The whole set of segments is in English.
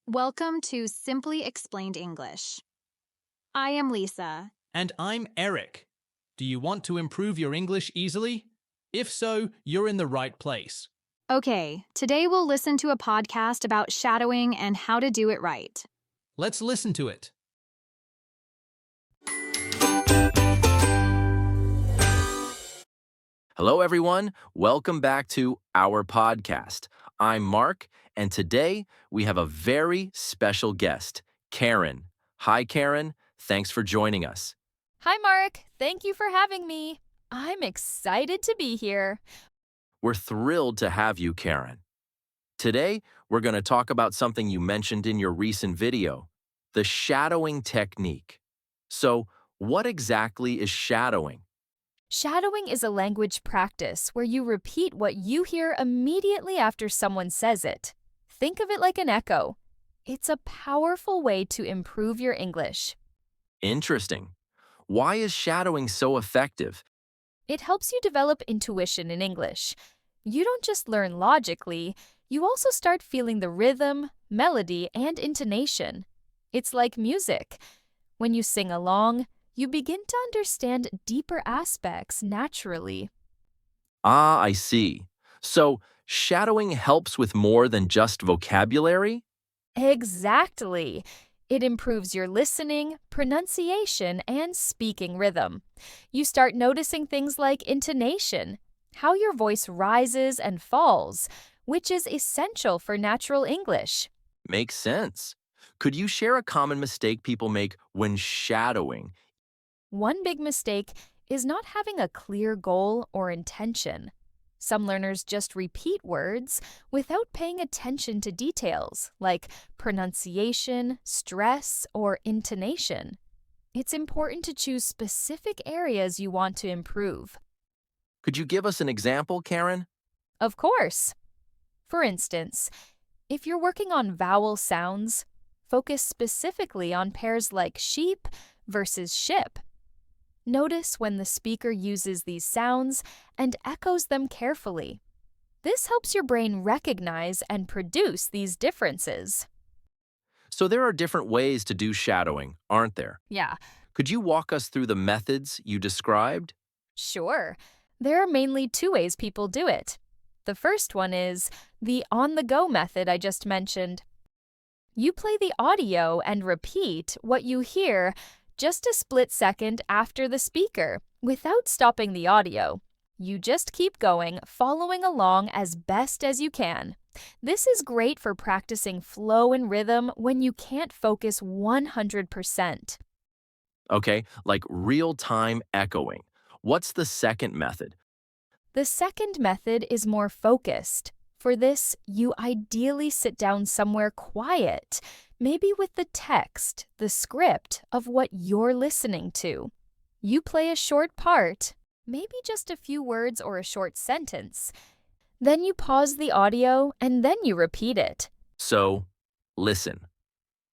Welcome to Simply Explained English. I am Lisa. And I'm Eric. Do you want to improve your English easily? If so, you're in the right place. Okay, today we'll listen to a podcast about shadowing and how to do it right. Let's listen to it. Hello, everyone. Welcome back to our podcast. I'm Mark, and today we have a very special guest, Karen. Hi, Karen. Thanks for joining us. Hi, Mark. Thank you for having me. I'm excited to be here. We're thrilled to have you, Karen. Today, we're going to talk about something you mentioned in your recent video, the shadowing technique. So, what exactly is shadowing? Shadowing is a language practice where you repeat what you hear immediately after someone says it. Think of it like an echo. It's a powerful way to improve your English. Interesting. Why is shadowing so effective? It helps you develop intuition in English. You don't just learn logically, you also start feeling the rhythm, melody, and intonation. It's like music. When you sing along, you begin to understand deeper aspects naturally. Ah, I see. So, shadowing helps with more than just vocabulary? Exactly. It improves your listening, pronunciation, and speaking rhythm. You start noticing things like intonation, how your voice rises and falls, which is essential for natural English. Makes sense. Could you share a common mistake people make when shadowing? One big mistake is not having a clear goal or intention. Some learners just repeat words without paying attention to details like pronunciation, stress, or intonation. It's important to choose specific areas you want to improve. Could you give us an example, Karen? Of course. For instance, if you're working on vowel sounds, focus specifically on pairs like sheep versus ship. Notice when the speaker uses these sounds and echoes them carefully. This helps your brain recognize and produce these differences. So there are different ways to do shadowing, aren't there? Yeah, Could you walk us through the methods you described? sure. There are mainly two ways people do it. The first one is the on-the-go method I just mentioned. You play the audio and repeat what you hear just a split second after the speaker, without stopping the audio. You just keep going, following along as best as you can. This is great for practicing flow and rhythm when you can't focus 100%. Okay, like real-time echoing. What's the second method? The second method is more focused. For this, you ideally sit down somewhere quiet, maybe with the text, the script of what you're listening to. You play a short part, maybe just a few words or a short sentence. Then you pause the audio and then you repeat it. So, listen,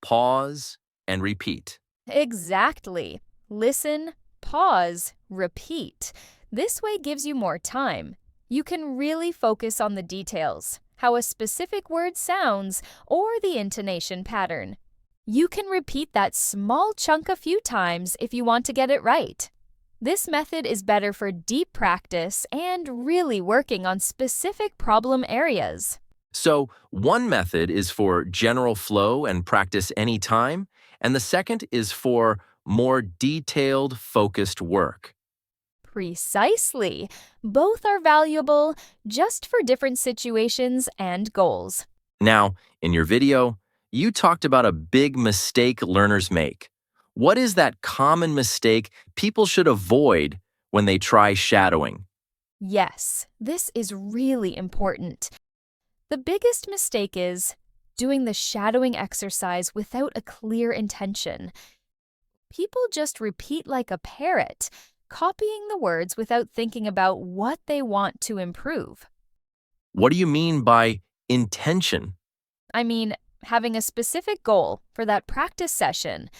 pause, and repeat. Exactly. Listen, pause, repeat. This way gives you more time. You can really focus on the details, how a specific word sounds, or the intonation pattern. You can repeat that small chunk a few times if you want to get it right. This method is better for deep practice and really working on specific problem areas. So, one method is for general flow and practice anytime, and the second is for more detailed, focused work. Precisely. Both are valuable, just for different situations and goals. Now, in your video, you talked about a big mistake learners make. What is that common mistake people should avoid when they try shadowing? Yes, this is really important. The biggest mistake is doing the shadowing exercise without a clear intention. People just repeat like a parrot, copying the words without thinking about what they want to improve. What do you mean by intention? I mean, having a specific goal for that practice session.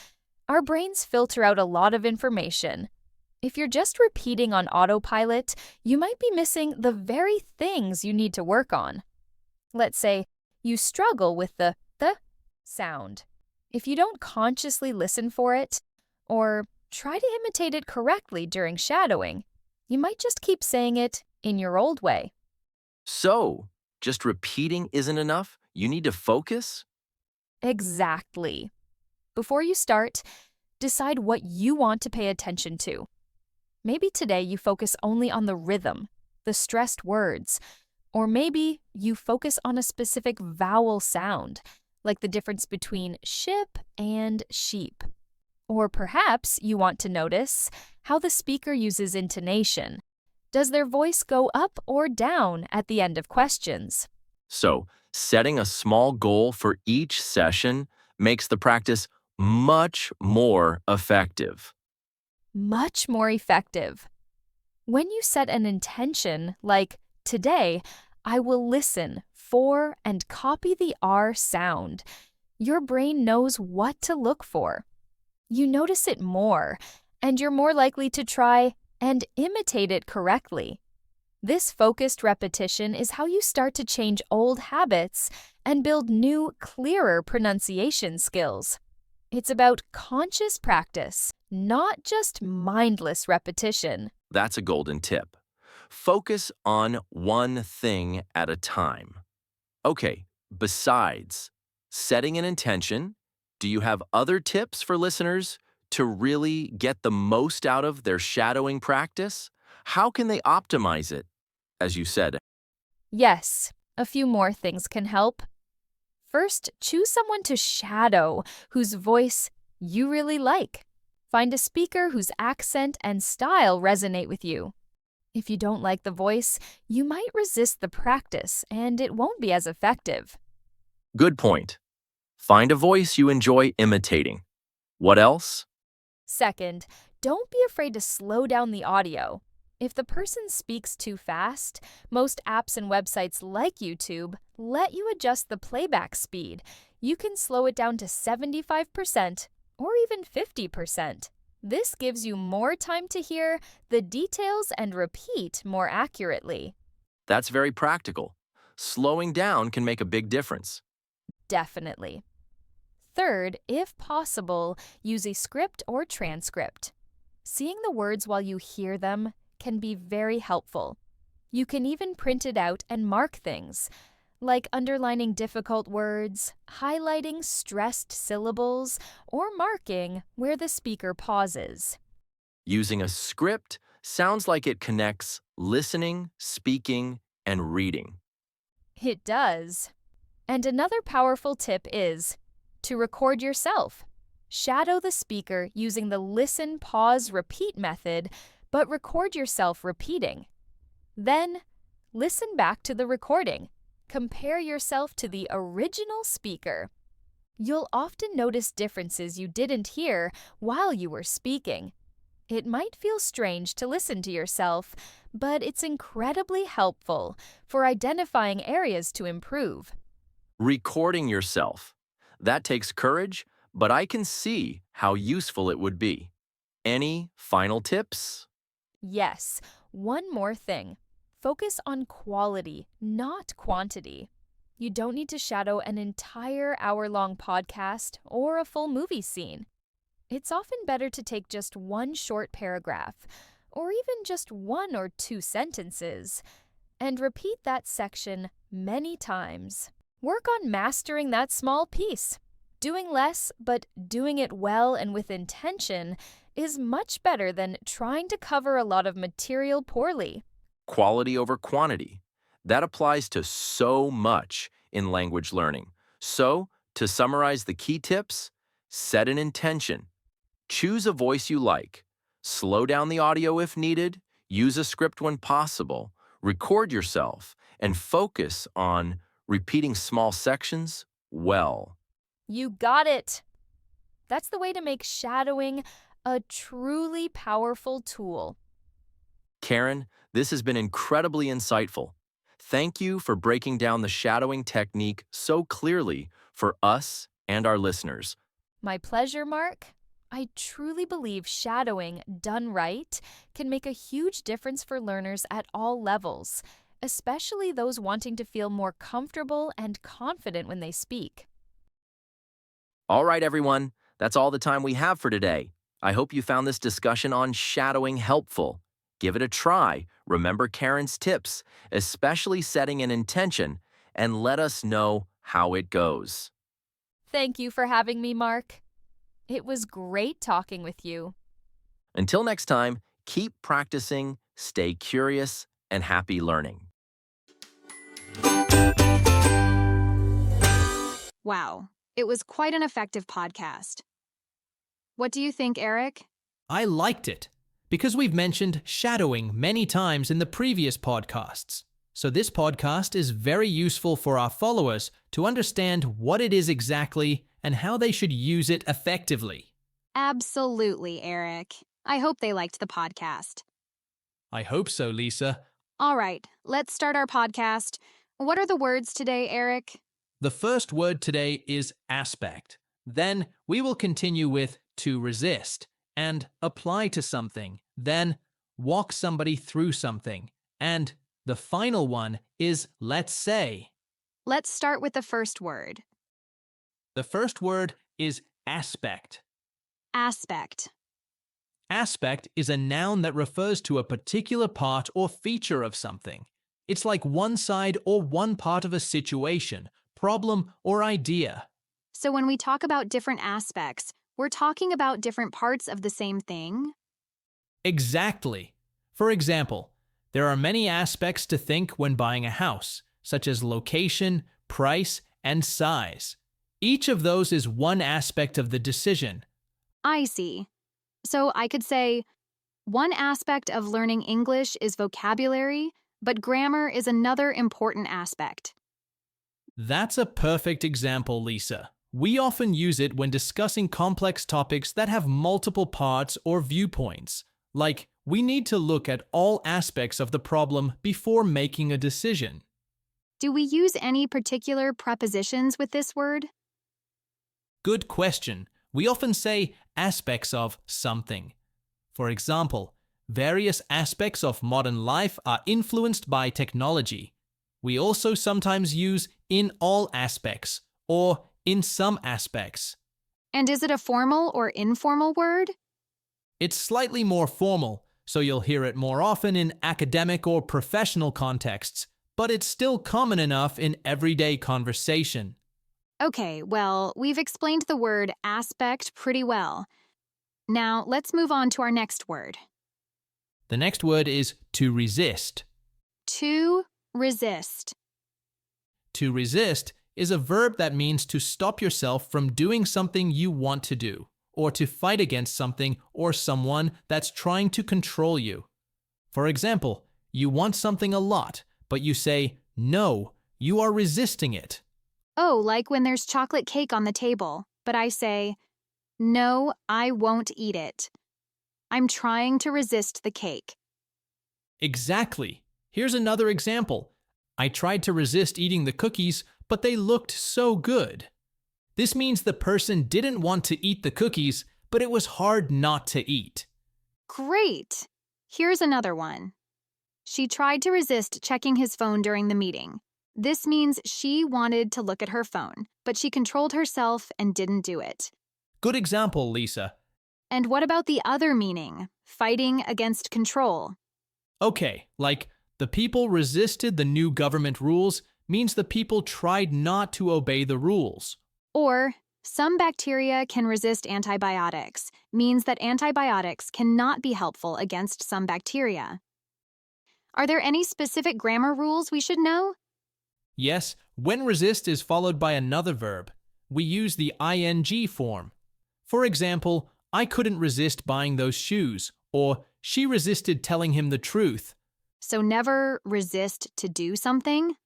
Our brains filter out a lot of information. If you're just repeating on autopilot, you might be missing the very things you need to work on. Let's say you struggle with the sound. If you don't consciously listen for it, or try to imitate it correctly during shadowing, you might just keep saying it in your old way. So, just repeating isn't enough? You need to focus? Exactly. Before you start, decide what you want to pay attention to. Maybe today you focus only on the rhythm, the stressed words, or maybe you focus on a specific vowel sound, like the difference between ship and sheep. Or perhaps you want to notice how the speaker uses intonation. Does their voice go up or down at the end of questions? So, setting a small goal for each session makes the practice much more effective. Much more effective. When you set an intention, like, today, I will listen for and copy the R sound, your brain knows what to look for. You notice it more, and you're more likely to try and imitate it correctly. This focused repetition is how you start to change old habits and build new, clearer pronunciation skills. It's about conscious practice, not just mindless repetition. That's a golden tip. Focus on one thing at a time. Okay, besides setting an intention, do you have other tips for listeners to really get the most out of their shadowing practice? How can they optimize it? As you said, Yes, a few more things can help. First, choose someone to shadow whose voice you really like. Find a speaker whose accent and style resonate with you. If you don't like the voice, you might resist the practice and it won't be as effective. good point. Find a voice you enjoy imitating. What else? Second, don't be afraid to slow down the audio. If the person speaks too fast, most apps and websites like YouTube let you adjust the playback speed. You can slow it down to 75% or even 50%. This gives you more time to hear the details and repeat more accurately. That's very practical. Slowing down can make a big difference. Definitely. Third, if possible, use a script or transcript. Seeing the words while you hear them can be very helpful. You can even print it out and mark things, like underlining difficult words, highlighting stressed syllables, or marking where the speaker pauses. Using a script sounds like it connects listening, speaking, and reading. It does. And another powerful tip is to record yourself. Shadow the speaker using the listen, pause, repeat method, but record yourself repeating. Then, listen back to the recording. Compare yourself to the original speaker. You'll often notice differences you didn't hear while you were speaking. It might feel strange to listen to yourself, but it's incredibly helpful for identifying areas to improve. Recording yourself. That takes courage, but I can see how useful it would be. Any final tips? Yes, one more thing. Focus on quality, not quantity. You don't need to shadow an entire hour-long podcast or a full movie scene. It's often better to take just one short paragraph, or even just 1 or 2 sentences, and repeat that section many times. Work on mastering that small piece. Doing less, but doing it well and with intention is much better than trying to cover a lot of material poorly. Quality over quantity. That applies to so much in language learning. So, to summarize the key tips, set an intention. Choose a voice you like. Slow down the audio if needed. Use a script when possible. Record yourself and focus on repeating small sections well. You got it! That's the way to make shadowing a truly powerful tool. Karen, this has been incredibly insightful. Thank you for breaking down the shadowing technique so clearly for us and our listeners. My pleasure, Marc. I truly believe shadowing, done right, can make a huge difference for learners at all levels, especially those wanting to feel more comfortable and confident when they speak. All right, everyone, that's all the time we have for today. I hope you found this discussion on shadowing helpful. Give it a try. Remember Karen's tips, especially setting an intention, and let us know how it goes. Thank you for having me, Marc. It was great talking with you. Until next time, keep practicing, stay curious, and happy learning. Wow, it was quite an effective podcast. What do you think, Eric? I liked it because we've mentioned shadowing many times in the previous podcasts. So this podcast is very useful for our followers to understand what it is exactly and how they should use it effectively. Absolutely, Eric. I hope they liked the podcast. I hope so, Lisa. All right, let's start our podcast. What are the words today, Eric? The first word today is aspect. Then we will continue with to resist and apply to something. Then walk somebody through something. And the final one is let's say. Let's start with the first word. The first word is aspect. Aspect. Aspect is a noun that refers to a particular part or feature of something. It's like one side or one part of a situation, problem, or idea. So when we talk about different aspects, we're talking about different parts of the same thing? Exactly. For example, there are many aspects to think when buying a house, such as location, price, and size. Each of those is one aspect of the decision. I see. So I could say, one aspect of learning English is vocabulary, but grammar is another important aspect. That's a perfect example, Lisa. We often use it when discussing complex topics that have multiple parts or viewpoints. Like, we need to look at all aspects of the problem before making a decision. Do we use any particular prepositions with this word? Good question. We often say aspects of something. For example, various aspects of modern life are influenced by technology. We also sometimes use in all aspects or in some aspects. And is it a formal or informal word? It's slightly more formal, so you'll hear it more often in academic or professional contexts, but it's still common enough in everyday conversation. Okay, well, we've explained the word aspect pretty well. Now, let's move on to our next word. The next word is to resist. To resist. To resist is a verb that means to stop yourself from doing something you want to do, or to fight against something or someone that's trying to control you. For example, you want something a lot, but you say, no, you are resisting it. Oh, like when there's chocolate cake on the table, but I say, no, I won't eat it. I'm trying to resist the cake. Exactly. Here's another example. I tried to resist eating the cookies, but they looked so good. This means the person didn't want to eat the cookies, but it was hard not to eat. Great! Here's another one. She tried to resist checking his phone during the meeting. This means she wanted to look at her phone, but she controlled herself and didn't do it. Good example, Lisa. And what about the other meaning, fighting against control? Okay, like the people resisted the new government rules means the people tried not to obey the rules. Or, some bacteria can resist antibiotics, means that antibiotics cannot be helpful against some bacteria. Are there any specific grammar rules we should know? Yes, when resist is followed by another verb, we use the ing form. For example, I couldn't resist buying those shoes, or she resisted telling him the truth. So never resist to do something?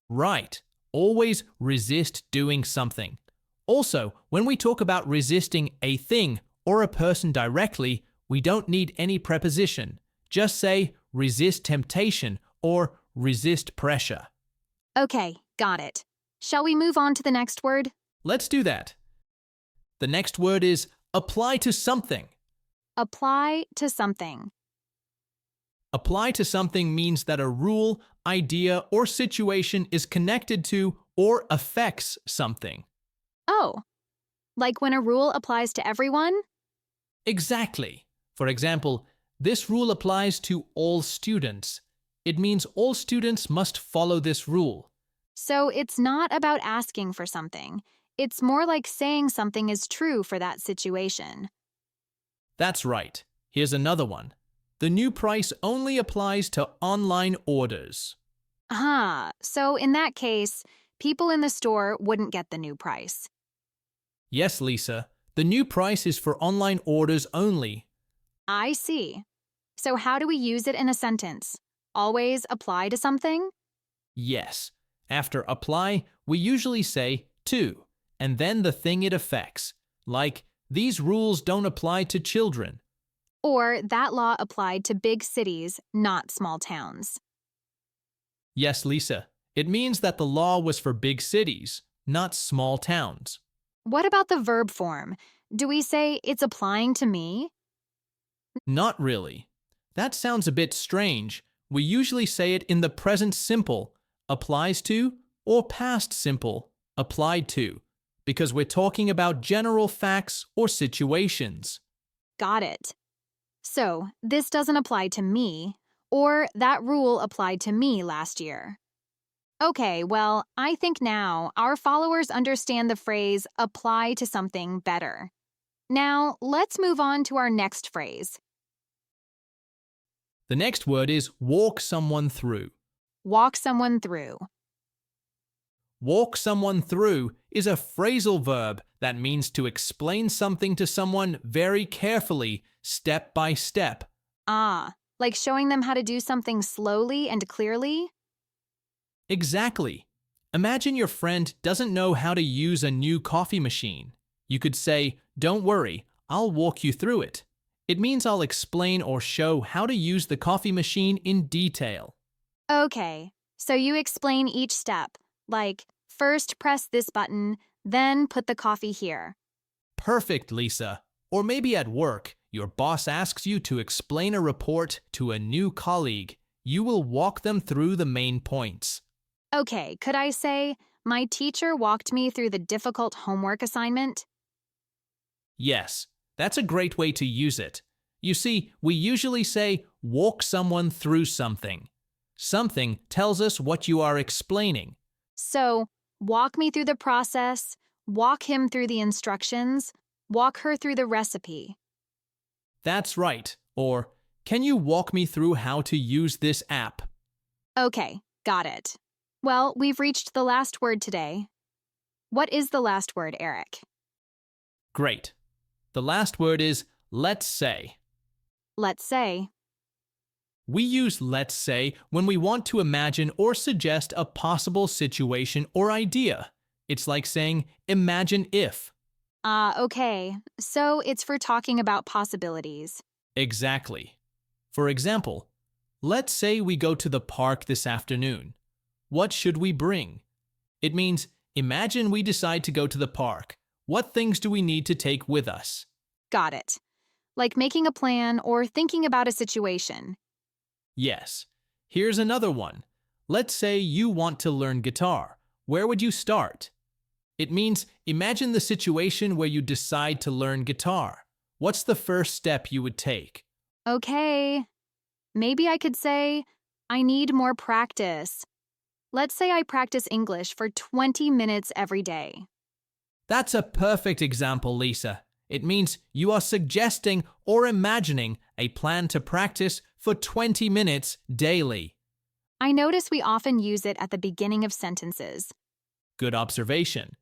Right. Always resist doing something. Also, when we talk about resisting a thing or a person directly, we don't need any preposition. Just say resist temptation or resist pressure. Okay, got it. Shall we move on to the next word? Let's do that. The next word is apply to something. Apply to something. Apply to something means that a rule, idea, or situation is connected to or affects something. Oh, Like when a rule applies to everyone? Exactly. For example, this rule applies to all students. It means all students must follow this rule. So it's not about asking for something. It's more like saying something is true for that situation. That's right. Here's another one. The new price only applies to online orders. So in that case, people in the store wouldn't get the new price. Yes, Lisa. The new price is for online orders only. I see. So how do we use it in a sentence? Always apply to something? Yes. After apply, we usually say to, and then the thing it affects. Like, these rules don't apply to children. Or that law applied to big cities, not small towns. Yes, Lisa. It means that the law was for big cities, not small towns. What about the verb form? Do we say it's applying to me? Not really. That sounds a bit strange. We usually say it in the present simple, applies to, or past simple, applied to, because we're talking about general facts or situations. Got it. So, this doesn't apply to me, or that rule applied to me last year. Okay, well, I think now our followers understand the phrase apply to something better. Now, let's move on to our next phrase. The next word is walk someone through. Walk someone through. Walk someone through is a phrasal verb that means to explain something to someone very carefully, step by step. Like showing them how to do something slowly and clearly? Exactly. Imagine your friend doesn't know how to use a new coffee machine. You could say, "Don't worry, I'll walk you through it." It means I'll explain or show how to use the coffee machine in detail. Okay, so you explain each step, like first press this button, then put the coffee here. Perfect, Lisa. Or maybe at work, your boss asks you to explain a report to a new colleague. You will walk them through the main points. Okay, could I say, my teacher walked me through the difficult homework assignment? Yes, that's a great way to use it. You see, we usually say, walk someone through something. Something tells us what you are explaining. So, walk me through the process, walk him through the instructions, walk her through the recipe. That's right. Or, can you walk me through how to use this app? Okay, got it. Well, we've reached the last word today. What is the last word, Eric? Great. The last word is let's say. Let's say. We use let's say when we want to imagine or suggest a possible situation or idea. It's like saying, imagine if. Okay. So it's for talking about possibilities. Exactly. For example, let's say we go to the park this afternoon. What should we bring? It means, imagine we decide to go to the park. What things do we need to take with us? Got it. Like making a plan or thinking about a situation. Yes. Here's another one. Let's say you want to learn guitar. Where would you start? It means, imagine the situation where you decide to learn guitar. What's the first step you would take? Okay. Maybe I could say, I need more practice. Let's say I practice English for 20 minutes every day. That's a perfect example, Lisa. It means you are suggesting or imagining a plan to practice for 20 minutes daily. I notice we often use it at the beginning of sentences. Good observation.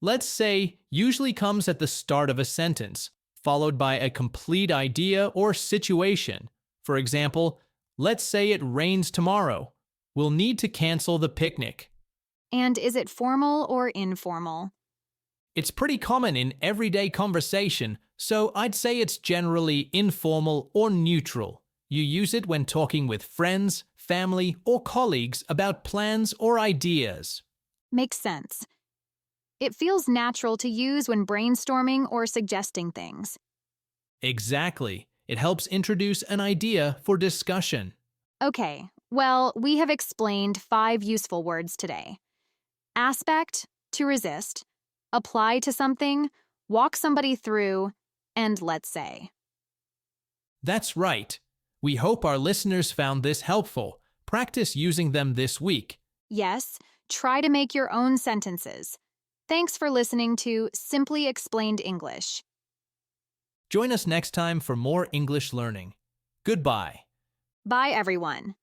Let's say usually comes at the start of a sentence, followed by a complete idea or situation. For example, let's say it rains tomorrow. We'll need to cancel the picnic. And is it formal or informal? It's pretty common in everyday conversation, so I'd say it's generally informal or neutral. You use it when talking with friends, family, or colleagues about plans or ideas. Makes sense. It feels natural to use when brainstorming or suggesting things. Exactly. It helps introduce an idea for discussion. Okay, well, we have explained 5 useful words today. Aspect, to resist. Apply to something, walk somebody through, and let's say. That's right. We hope our listeners found this helpful. Practice using them this week. Yes, try to make your own sentences. Thanks for listening to Simply Explained English. Join us next time for more English learning. Goodbye. Bye, everyone.